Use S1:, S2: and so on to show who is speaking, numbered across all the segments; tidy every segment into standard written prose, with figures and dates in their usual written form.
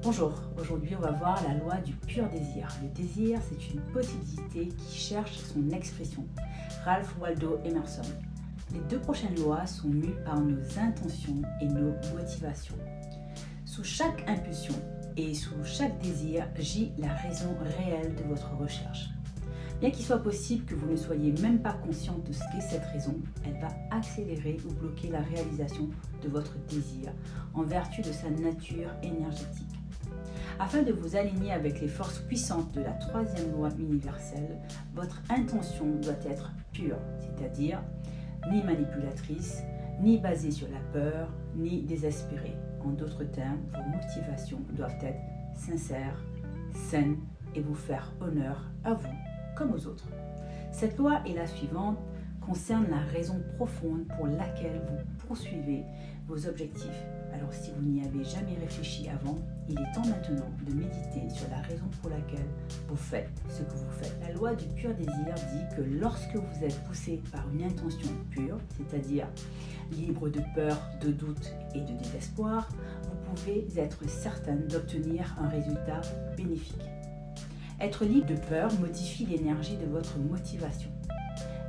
S1: Bonjour, aujourd'hui on va voir la loi du pur désir. Le désir, c'est une possibilité qui cherche son expression. Ralph Waldo Emerson. Les deux prochaines lois sont mues par nos intentions et nos motivations. Sous chaque impulsion et sous chaque désir gît la raison réelle de votre recherche. Bien qu'il soit possible que vous ne soyez même pas conscient de ce qu'est cette raison, elle va accélérer ou bloquer la réalisation de votre désir en vertu de sa nature énergétique. Afin de vous aligner avec les forces puissantes de la troisième loi universelle, votre intention doit être pure, c'est-à-dire ni manipulatrice, ni basée sur la peur, ni désespérée. En d'autres termes, vos motivations doivent être sincères, saines et vous faire honneur à vous comme aux autres. Cette loi et la suivante concerne la raison profonde pour laquelle vous poursuivez vos objectifs. Alors si vous n'y avez jamais réfléchi avant, il est temps maintenant de méditer sur la raison pour laquelle vous faites ce que vous faites. La loi du pur désir dit que lorsque vous êtes poussé par une intention pure, c'est-à-dire libre de peur, de doute et de désespoir, vous pouvez être certaine d'obtenir un résultat bénéfique. Être libre de peur modifie l'énergie de votre motivation.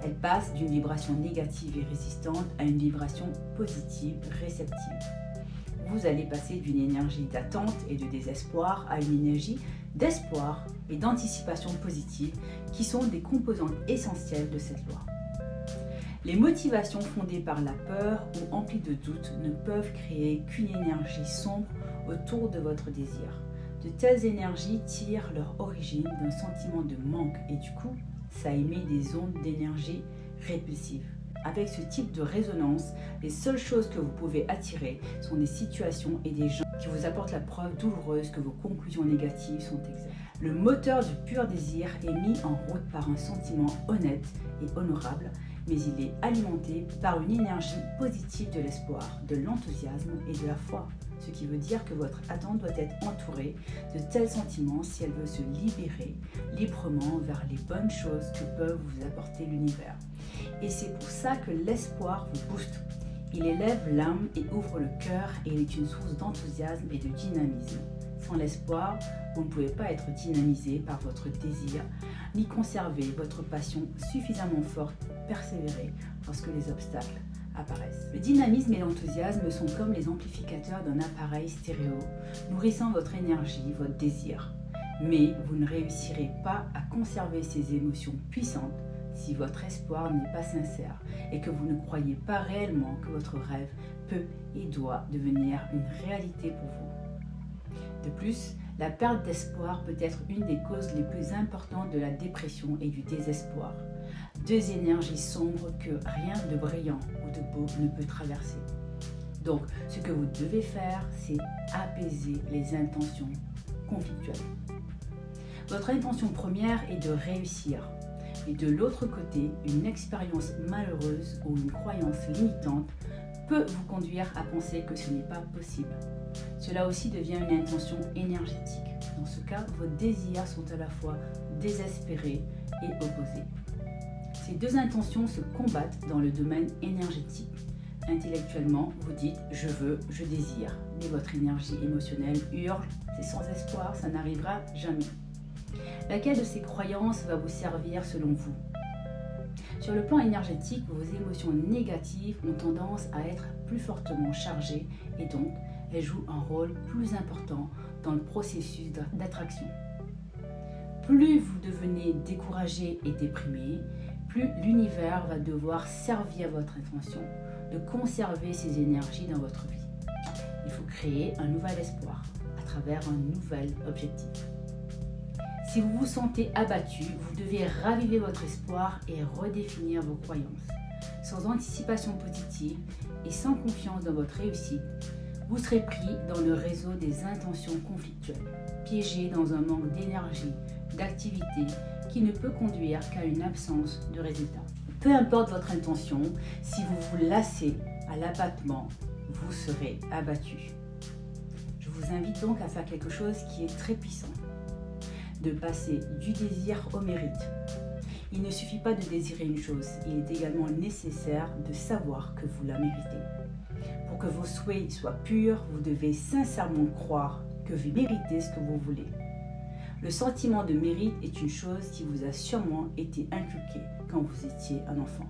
S1: Elle passe d'une vibration négative et résistante à une vibration positive, réceptive. Vous allez passer d'une énergie d'attente et de désespoir à une énergie d'espoir et d'anticipation positive qui sont des composantes essentielles de cette loi. Les motivations fondées par la peur ou emplies de doutes ne peuvent créer qu'une énergie sombre autour de votre désir. De telles énergies tirent leur origine d'un sentiment de manque et du coup, ça émet des ondes d'énergie répulsives. Avec ce type de résonance, les seules choses que vous pouvez attirer sont des situations et des gens qui vous apportent la preuve douloureuse que vos conclusions négatives sont exactes. Le moteur du pur désir est mis en route par un sentiment honnête et honorable, mais il est alimenté par une énergie positive de l'espoir, de l'enthousiasme et de la foi. Ce qui veut dire que votre attente doit être entourée de tels sentiments si elle veut se libérer librement vers les bonnes choses que peuvent vous apporter l'univers. Et c'est pour ça que l'espoir vous booste. Il élève l'âme et ouvre le cœur et il est une source d'enthousiasme et de dynamisme. Sans l'espoir, vous ne pouvez pas être dynamisé par votre désir, ni conserver votre passion suffisamment forte pour persévérer lorsque les obstacles apparaissent. Le dynamisme et l'enthousiasme sont comme les amplificateurs d'un appareil stéréo, nourrissant votre énergie, votre désir. Mais vous ne réussirez pas à conserver ces émotions puissantes si votre espoir n'est pas sincère et que vous ne croyez pas réellement que votre rêve peut et doit devenir une réalité pour vous. De plus, la perte d'espoir peut être une des causes les plus importantes de la dépression et du désespoir. Deux énergies sombres que rien de brillant ou de beau ne peut traverser. Donc, ce que vous devez faire, c'est apaiser les intentions conflictuelles. Votre intention première est de réussir. Et de l'autre côté, une expérience malheureuse ou une croyance limitante peut vous conduire à penser que ce n'est pas possible. Cela aussi devient une intention énergétique. Dans ce cas, vos désirs sont à la fois désespérés et opposés. Ces deux intentions se combattent dans le domaine énergétique. Intellectuellement, vous dites « je veux, je désire », mais votre énergie émotionnelle hurle « c'est sans espoir, ça n'arrivera jamais ». Laquelle de ces croyances va vous servir selon vous? Sur le plan énergétique, vos émotions négatives ont tendance à être plus fortement chargées et donc elles jouent un rôle plus important dans le processus d'attraction. Plus vous devenez découragé et déprimé, plus l'univers va devoir servir votre intention de conserver ces énergies dans votre vie. Il faut créer un nouvel espoir à travers un nouvel objectif. Si vous vous sentez abattu, vous devez raviver votre espoir et redéfinir vos croyances. Sans anticipation positive et sans confiance dans votre réussite, vous serez pris dans le réseau des intentions conflictuelles, piégé dans un manque d'énergie, d'activité qui ne peut conduire qu'à une absence de résultat. Peu importe votre intention, si vous vous lassez à l'abattement, vous serez abattu. Je vous invite donc à faire quelque chose qui est très puissant. De passer du désir au mérite. Il ne suffit pas de désirer une chose, il est également nécessaire de savoir que vous la méritez. Pour que vos souhaits soient purs, vous devez sincèrement croire que vous méritez ce que vous voulez. Le sentiment de mérite est une chose qui vous a sûrement été inculquée quand vous étiez un enfant.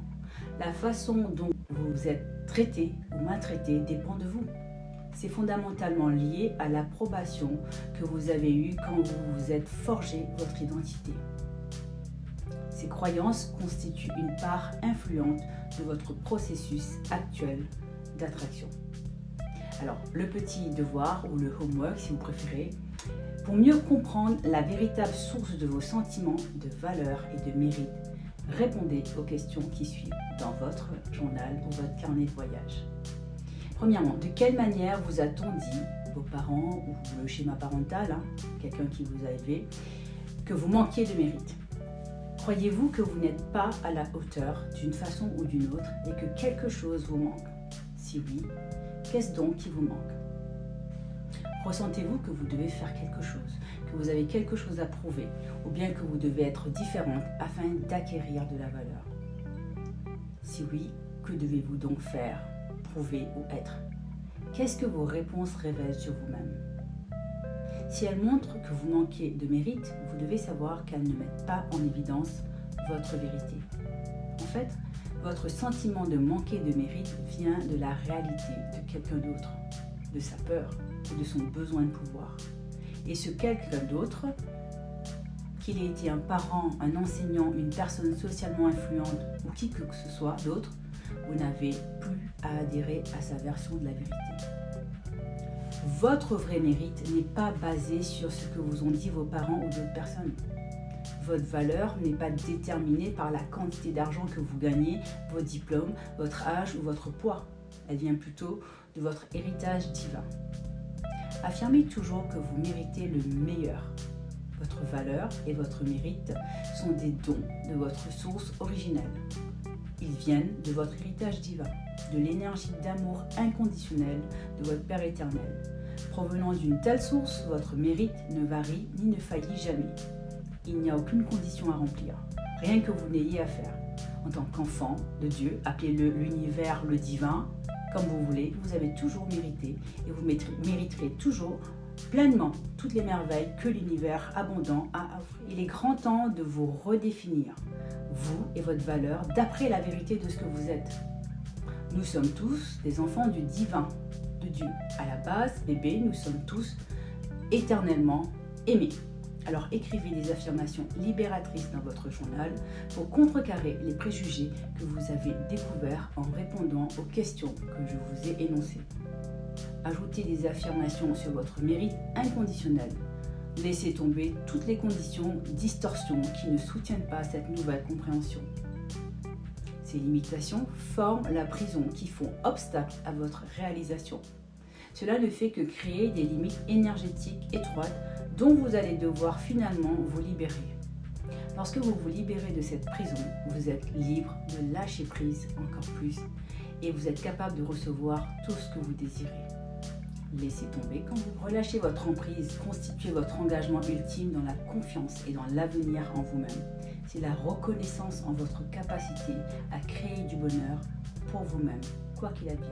S1: La façon dont vous êtes traité ou maltraité dépend de vous. C'est fondamentalement lié à l'approbation que vous avez eue quand vous vous êtes forgé votre identité. Ces croyances constituent une part influente de votre processus actuel d'attraction. Alors, le petit devoir ou le homework si vous préférez, pour mieux comprendre la véritable source de vos sentiments de valeur et de mérite, répondez aux questions qui suivent dans votre journal ou votre carnet de voyage. Premièrement, de quelle manière vous a-t-on dit, vos parents ou le schéma parental, quelqu'un qui vous a élevé, que vous manquiez de mérite? Croyez-vous que vous n'êtes pas à la hauteur d'une façon ou d'une autre et que quelque chose vous manque? Si oui, qu'est-ce donc qui vous manque? Ressentez-vous que vous devez faire quelque chose, que vous avez quelque chose à prouver, ou bien que vous devez être différente afin d'acquérir de la valeur? Si oui, que devez-vous donc faire, prouver ou être? Qu'est-ce que vos réponses révèlent sur vous-même? Si elles montrent que vous manquez de mérite, vous devez savoir qu'elles ne mettent pas en évidence votre vérité. En fait, votre sentiment de manquer de mérite vient de la réalité de quelqu'un d'autre, de sa peur ou de son besoin de pouvoir. Et ce quelqu'un d'autre, qu'il ait été un parent, un enseignant, une personne socialement influente ou qui que ce soit d'autre, vous n'avez plus à adhérer à sa version de la vérité. Votre vrai mérite n'est pas basé sur ce que vous ont dit vos parents ou d'autres personnes. Votre valeur n'est pas déterminée par la quantité d'argent que vous gagnez, vos diplômes, votre âge ou votre poids. Elle vient plutôt de votre héritage divin. Affirmez toujours que vous méritez le meilleur. Votre valeur et votre mérite sont des dons de votre source originelle. Ils viennent de votre héritage divin, de l'énergie d'amour inconditionnel de votre Père éternel. Provenant d'une telle source, votre mérite ne varie ni ne faillit jamais. Il n'y a aucune condition à remplir, rien que vous n'ayez à faire. En tant qu'enfant de Dieu, appelez-le l'univers, le divin, comme vous voulez, vous avez toujours mérité et vous mériterez toujours pleinement toutes les merveilles que l'univers abondant a offert. Il est grand temps de vous redéfinir, vous et votre valeur, d'après la vérité de ce que vous êtes. Nous sommes tous des enfants du divin, de Dieu. À la base, bébé, nous sommes tous éternellement aimés. Alors écrivez des affirmations libératrices dans votre journal pour contrecarrer les préjugés que vous avez découverts en répondant aux questions que je vous ai énoncées. Ajoutez des affirmations sur votre mérite inconditionnel. Laissez tomber toutes les conditions, distorsions qui ne soutiennent pas cette nouvelle compréhension. Ces limitations forment la prison qui font obstacle à votre réalisation. Cela ne fait que créer des limites énergétiques étroites dont vous allez devoir finalement vous libérer. Lorsque vous vous libérez de cette prison, vous êtes libre de lâcher prise encore plus et vous êtes capable de recevoir tout ce que vous désirez. Laissez tomber quand vous relâchez votre emprise, constituez votre engagement ultime dans la confiance et dans l'avenir en vous-même. C'est la reconnaissance en votre capacité à créer du bonheur pour vous-même, quoi qu'il advienne.